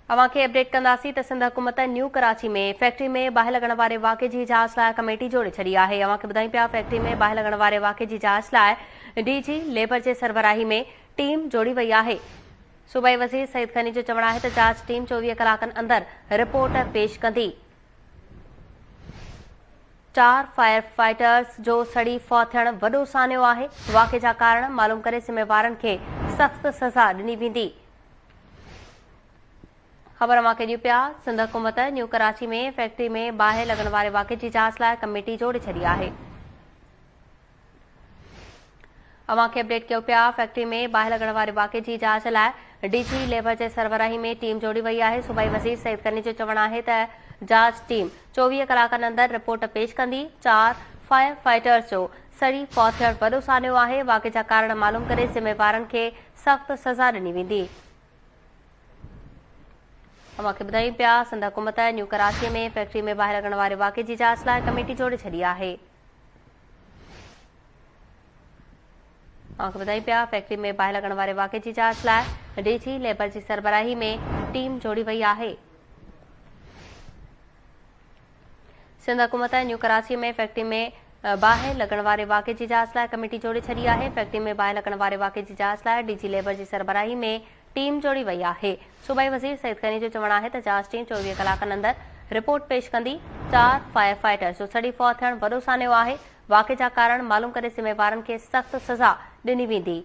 अवां खे अपडेट कंदासीं त सिंध हुकूमत न्यू कराची में फैक्ट्री में बाहि लॻण वारे वाक़े जी जांच लाइ कमेटी जोड़े छॾी आहे। अवां खे ॿुधायूं पिया फैक्ट्री में बाहि लॻण वारे वाक़े जी जांच लाइ डीजी लेबर जे सरबराही में टीम जोड़ी वई आहे। सूबाई वज़ीर सईद खनी जो चवणु आहे त जांच टीम 24 कलाकनि अंदर रिपोर्ट पेश कंदी। 4 फायर फाइटर्स जो सड़ी फौत थियण वॾो सान्यो आहे। वाक़े जा कारण मालूम करे ज़िम्मेवारनि खे सख़्त सज़ा ॾिनी वेंदी। ख़बर अवां खे ॾियूं पिया सिंध हुकूमत न्यू कराची में फैक्ट्री में बाहि लॻण वारे वाक़े जी जांच लाइ कमेटी जोड़े छॾी आहे। अवां खे अपडेट कयो पिया फैक्ट्री में बाहि लॻण वारे वाक़े जी जांच लाइ डीजी लेबर जे सरबराही में टीम जोड़ी वई आहे। सूबाई वज़ीर सईद खनी जो चवणु आहे त जांच टीम 24 कलाकनि अंदर रिपोर्ट पेश कंदी। 4 फायर फाइटर्स जो सड़ी फौत थियण वॾो सान्यो आहे। वाक़े जा कारण मालूम करे ज़िम्मेवारनि खे सख़्त सज़ा ॾिनी वेंदी। अवां खे ॿुधायूं पिया सिंध हुकूमत न्यू कराची में फैक्ट्री में बाहि लॻण वारे वाक़े जी जांच लाइ कमेटी जोड़े छॾी आहे। अवां खे ॿुधायूं पिया फैक्ट्री में बाहि लॻण वारे वाक़े जी जांच लाइ डीजी लेबर जी सरबराही में टीम जोड़ी वई आहे। सिंध हुकूमत न्यू कराची में फैक्ट्री में बाहि लॻण वारे वाक़े जी जांच लाइ कमेटी जोड़े छॾी आहे। फैक्ट्री में बाहि लॻण वारे वाक़े जी जांच लाइ डीजी लेबर जी सरबराही में टीम जोड़ी वई आहे। सूबाई वज़ीर सईद खनी जो चवणु आहे त जांच टीम 24 कलाकनि अंदर रिपोर्ट पेश कंदी। 4 फायर फाइटर्स जो सड़ी फौत थियण वॾो सान्यो आहे। वाक़े जा कारण मालूम करे ज़िम्मेवारनि खे सख़्त सज़ा ॾिनी वेंदी।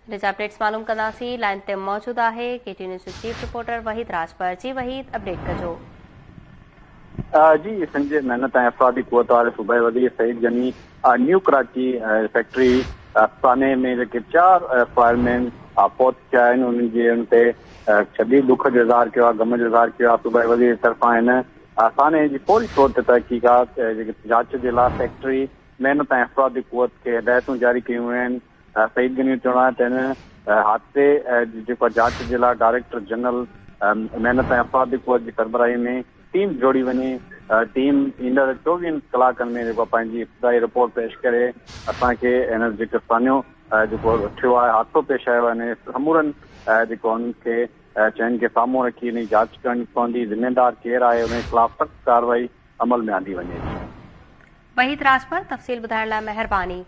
अपडेट्स मालूम कंदासीं। लाइन ते मौजूद आहे KT news chief reporter Waheed Rajpar. जी वहीद, अपडेट कजो। जी संजय मेहनत ऐं अफ़रादी क़ुवत वारे सूबाई वज़ीर सईद गनी न्यू कराची फैक्ट्री थाने में जेके 4 फायरमैन फौत थिया आहिनि उन्हनि जे उन ते शदीद दुख जो इज़हार कयो आहे, गम जो इज़हार कयो आहे। सूबाई वज़ीर तरफ़ां हिन थाने जी फौरी तौर ते तहक़ीक़ात जेके जांच जे लाइ फैक्ट्री मेहनत ऐं अफ़रादी क़ुवत खे हिदायतूं जारी कयूं आहिनि। सईद गनी जो चवणु आहे त हिन हादसे जेको जांच जे लाइ डायरेक्टर जनरल मेहनत ऐं अफ़रादी क़ुवत जी सरबराही में टीम जोड़ी वञे। टीम ईंदड़ 24 कलाकनि में जेको पंहिंजी इब्तिदाई रिपोर्ट पेश करे असांखे हिन जेको सान्यो जेको थियो आहे, हादसो पेश आयो आहे, समूरनि जेको उन्हनि खे चइनि खे साम्हूं रखी हिन जी जांच करणी पवंदी। ज़िम्मेदार केरु आहे उन जे ख़िलाफ़ सख़्त कार्रवाई अमल में आंदी वञे। वहीद राजपर, तफ़सील ॿुधाइण लाइ महिरबानी।